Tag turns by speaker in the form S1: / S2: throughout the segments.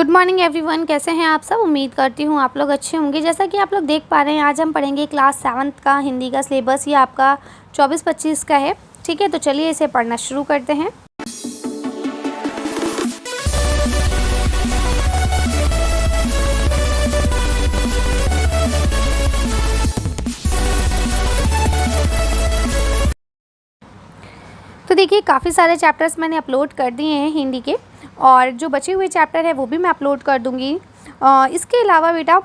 S1: Good morning everyone, कैसे हैं आप सब। उम्मीद करती हूँ आप लोग अच्छे होंगे। जैसा कि आप लोग देख पा रहे हैं, आज हम पढ़ेंगे क्लास 7th का हिंदी का सिलेबस। ये आपका 24-25 का है। ठीक है, तो चलिए इसे पढ़ना शुरू करते हैं। तो देखिए, काफ़ी सारे चैप्टर्स मैंने अपलोड कर दिए हैं हिंदी के, और जो बचे हुए चैप्टर है वो भी मैं अपलोड कर दूँगी। इसके अलावा बेटा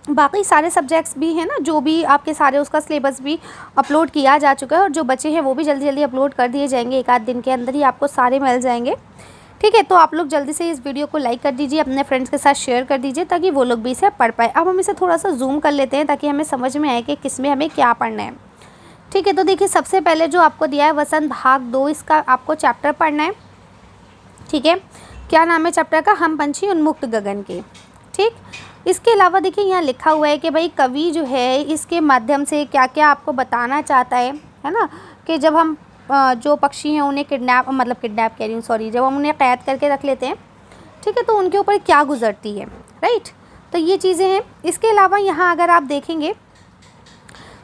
S1: बाकी सारे सब्जेक्ट्स भी हैं ना, जो भी आपके सारे उसका सिलेबस भी अपलोड किया जा चुका है, और जो बचे हैं वो भी जल्दी जल्दी अपलोड कर दिए जाएंगे। एक आध दिन के अंदर ही आपको सारे मिल जाएंगे। ठीक है, तो आप लोग जल्दी से इस वीडियो को लाइक कर दीजिए, अपने फ्रेंड्स के साथ शेयर कर दीजिए, ताकि वो लोग भी इसे पढ़ पाए। अब हम इसे थोड़ा सा जूम कर लेते हैं, ताकि हमें समझ में आए कि किस में हमें क्या पढ़ना है। ठीक है, तो देखिए, सबसे पहले जो आपको दिया है वसंत भाग 2, इसका आपको चैप्टर पढ़ना है। ठीक है, क्या नाम है चैप्टर का? हम पंछी उन्मुक्त गगन के। ठीक, इसके अलावा देखिए यहाँ लिखा हुआ है कि भाई कवि जो है इसके माध्यम से क्या क्या आपको बताना चाहता है ना, कि जब हम जो पक्षी हैं उन्हें किडनैप कह रही हूँ, सॉरी, जब हम उन्हें कैद करके रख लेते हैं, ठीक है, तो उनके ऊपर क्या गुजरती है। राइट, तो ये चीज़ें हैं। इसके अलावा यहाँ अगर आप देखेंगे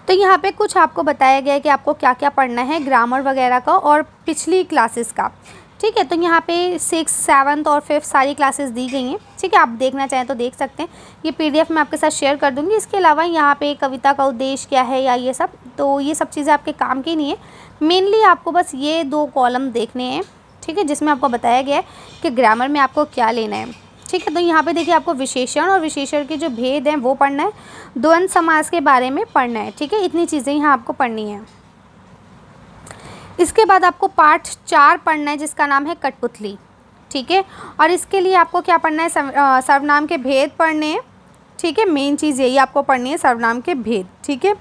S1: तो यहाँ पे कुछ आपको बताया गया है कि आपको क्या क्या पढ़ना है, ग्रामर वगैरह का और पिछली क्लासेस का। ठीक है, तो यहाँ पे 6th, 7th और 5th सारी क्लासेस दी गई हैं। ठीक है, आप देखना चाहें तो देख सकते हैं। ये PDF मैं आपके साथ शेयर कर दूँगी। इसके अलावा यहाँ पे कविता का उद्देश्य क्या है या ये सब, तो ये सब चीज़ें आपके काम की नहीं है। मेनली आपको बस ये 2 कॉलम देखने हैं। ठीक है, जिसमें आपको बताया गया है कि ग्रामर में आपको क्या लेना है। ठीक है, तो यहाँ पे देखिए आपको विशेषण और विशेषण के जो भेद हैं वो पढ़ना है, द्वंद्व समास के बारे में पढ़ना है। ठीक है, इतनी चीज़ें यहाँ आपको पढ़नी है। इसके बाद आपको पाठ 4 पढ़ना है, जिसका नाम है कठपुतली। ठीक है, और इसके लिए आपको क्या पढ़ना है? सर्वनाम के भेद पढ़ने हैं। ठीक है, मेन चीज़ यही आपको पढ़नी है, सर्वनाम के भेद। ठीक है,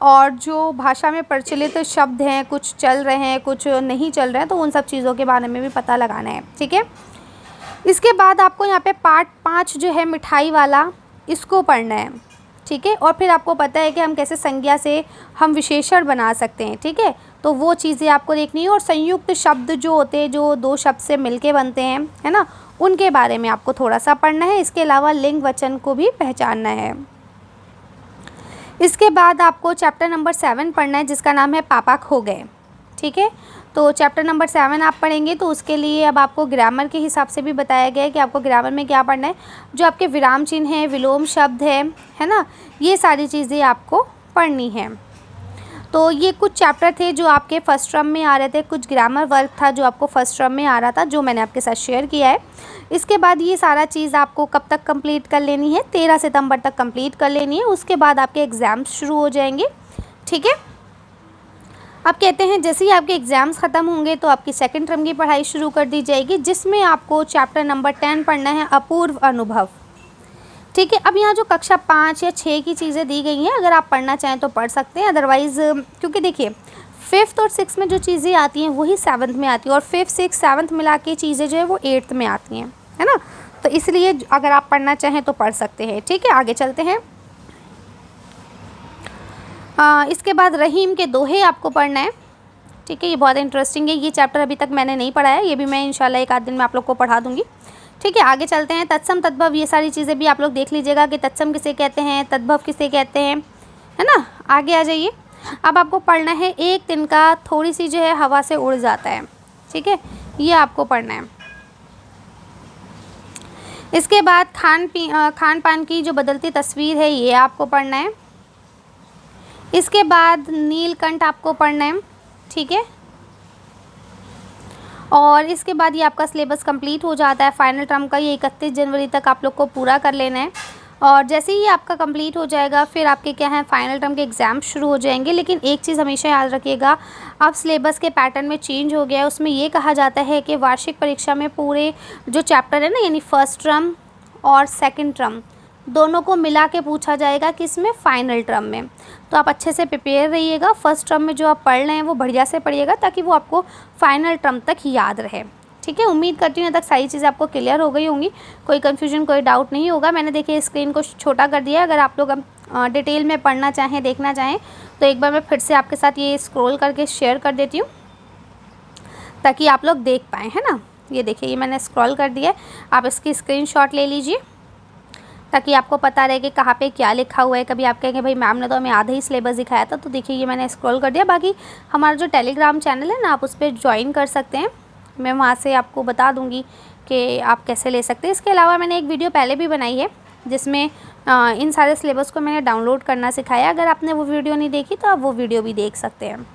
S1: और जो भाषा में प्रचलित शब्द हैं, कुछ चल रहे हैं कुछ नहीं चल रहे हैं, तो उन सब चीज़ों के बारे में भी पता लगाना है। ठीक है, इसके बाद आपको यहाँ पे पाठ 5 जो है मिठाई वाला, इसको पढ़ना है। ठीक है, और फिर आपको पता है कि हम कैसे संज्ञा से हम विशेषण बना सकते हैं। ठीक है, तो वो चीज़ें आपको देखनी है, और संयुक्त शब्द जो होते हैं, जो 2 शब्द से मिलके बनते हैं, है ना, उनके बारे में आपको थोड़ा सा पढ़ना है। इसके अलावा लिंग वचन को भी पहचानना है। इसके बाद आपको चैप्टर नंबर 7 पढ़ना है, जिसका नाम है पापा खो गए। ठीक है, तो चैप्टर नंबर 7 आप पढ़ेंगे, तो उसके लिए अब आपको ग्रामर के हिसाब से भी बताया गया है कि आपको ग्रामर में क्या पढ़ना है। जो आपके विराम चिन्ह हैं, विलोम शब्द है ना, ये सारी चीज़ें आपको पढ़नी है। तो ये कुछ चैप्टर थे जो आपके फर्स्ट टर्म में आ रहे थे, कुछ ग्रामर वर्क था जो आपको फर्स्ट टर्म में आ रहा था, जो मैंने आपके साथ शेयर किया है। इसके बाद ये सारा चीज़ आपको कब तक कंप्लीट कर लेनी है? 13 सितंबर तक कंप्लीट कर लेनी है। उसके बाद आपके एग्ज़ाम्स शुरू हो जाएंगे। ठीक है, अब कहते हैं जैसे ही आपके एग्ज़ाम्स ख़त्म होंगे तो आपकी सेकंड टर्म की पढ़ाई शुरू कर दी जाएगी, जिसमें आपको चैप्टर नंबर 10 पढ़ना है, अपूर्व अनुभव। ठीक है, अब यहाँ जो कक्षा 5 या 6 की चीज़ें दी गई हैं, अगर आप पढ़ना चाहें तो पढ़ सकते हैं, अदरवाइज़ क्योंकि देखिए 5th और 6th में जो चीज़ें आती हैं वही 7th में आती हैं, और 5th, 6th, 7th मिला के चीज़ें जो है वो 8th में आती हैं, है ना। तो इसलिए अगर आप पढ़ना चाहें तो पढ़ सकते हैं। ठीक है, आगे चलते हैं। इसके बाद रहीम के दोहे आपको पढ़ना है। ठीक है, ये बहुत इंटरेस्टिंग है। ये चैप्टर अभी तक मैंने नहीं पढ़ा है, ये भी मैं इंशाल्लाह एक आध दिन में आप लोग को पढ़ा दूँगी। ठीक है, आगे चलते हैं। तत्सम तद्भव, ये सारी चीज़ें भी आप लोग देख लीजिएगा कि तत्सम किसे कहते हैं, तद्भव किसे कहते हैं, है ना। आगे आ जाइए। अब आपको पढ़ना है एक तिनका थोड़ी सी जो है हवा से उड़ जाता है। ठीक है, ये आपको पढ़ना है। इसके बाद खान पान की जो बदलती तस्वीर है, ये आपको पढ़ना है। इसके बाद नीलकंठ आपको पढ़ना है। ठीक है, और इसके बाद ये आपका सिलेबस कंप्लीट हो जाता है फाइनल टर्म का। ये 31 जनवरी तक आप लोग को पूरा कर लेना है, और जैसे ही आपका कंप्लीट हो जाएगा फिर आपके क्या है, फाइनल टर्म के एग्ज़ाम शुरू हो जाएंगे। लेकिन एक चीज़ हमेशा याद रखिएगा, अब सिलेबस के पैटर्न में चेंज हो गया है। उसमें ये कहा जाता है कि वार्षिक परीक्षा में पूरे जो चैप्टर है ना, यानी फर्स्ट टर्म और सेकेंड टर्म दोनों को मिला के पूछा जाएगा, किसमें? फाइनल टर्म में। तो आप अच्छे से प्रिपेयर रहिएगा। फर्स्ट टर्म में जो आप पढ़ रहे हैं वो बढ़िया से पढ़िएगा, ताकि वो आपको फाइनल टर्म तक याद रहे। ठीक है, उम्मीद करती हूँ तक सारी चीज़ें आपको क्लियर हो गई होंगी, कोई कन्फ्यूजन कोई डाउट नहीं होगा। मैंने देखिए स्क्रीन को छोटा कर दिया है। अगर आप लोग डिटेल में पढ़ना चाहें, देखना चाहें, तो एक बार मैं फिर से आपके साथ ये स्क्रॉल करके शेयर कर देती हूँ, ताकि आप लोग देख पाएँ, है ना। ये देखिए, ये मैंने स्क्रॉल कर दिया है। आप इसकी स्क्रीनशॉट ले लीजिए ताकि आपको पता रहे कि कहाँ पे क्या लिखा हुआ है। कभी आप कहेंगे भाई मैम ने तो हमें आधा ही सिलेबस दिखाया था, तो देखिए ये मैंने स्क्रॉल कर दिया। बाकी हमारा जो टेलीग्राम चैनल है ना, आप उस पर ज्वाइन कर सकते हैं, मैं वहाँ से आपको बता दूँगी कि आप कैसे ले सकते हैं। इसके अलावा मैंने एक वीडियो पहले भी बनाई है जिसमें इन सारे सिलेबस को मैंने डाउनलोड करना सिखाया। अगर आपने वो वीडियो नहीं देखी तो आप वो वीडियो भी देख सकते हैं।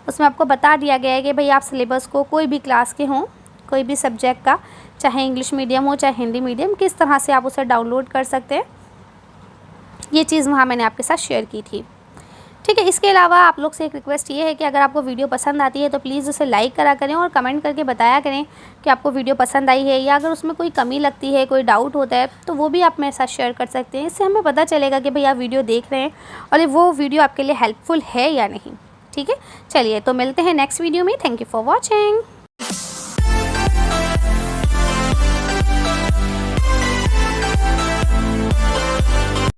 S1: उसमें आपको बता दिया गया है कि भाई आप सिलेबस को कोई भी क्लास के हों, कोई भी सब्जेक्ट का, चाहे इंग्लिश मीडियम हो चाहे हिंदी मीडियम, किस तरह से आप उसे डाउनलोड कर सकते हैं। ये चीज़ वहाँ मैंने आपके साथ शेयर की थी। ठीक है, इसके अलावा आप लोग से एक रिक्वेस्ट ये है कि अगर आपको वीडियो पसंद आती है तो प्लीज़ उसे लाइक करा करें और कमेंट करके बताया करें कि आपको वीडियो पसंद आई है, या अगर उसमें कोई कमी लगती है, कोई डाउट होता है तो वो भी आप मेरे साथ शेयर कर सकते हैं। इससे हमें पता चलेगा कि भाई आप वीडियो देख रहे हैं और वो वीडियो आपके लिए हेल्पफुल है या नहीं। ठीक है, चलिए तो मिलते हैं नेक्स्ट वीडियो में। Thank you for watching.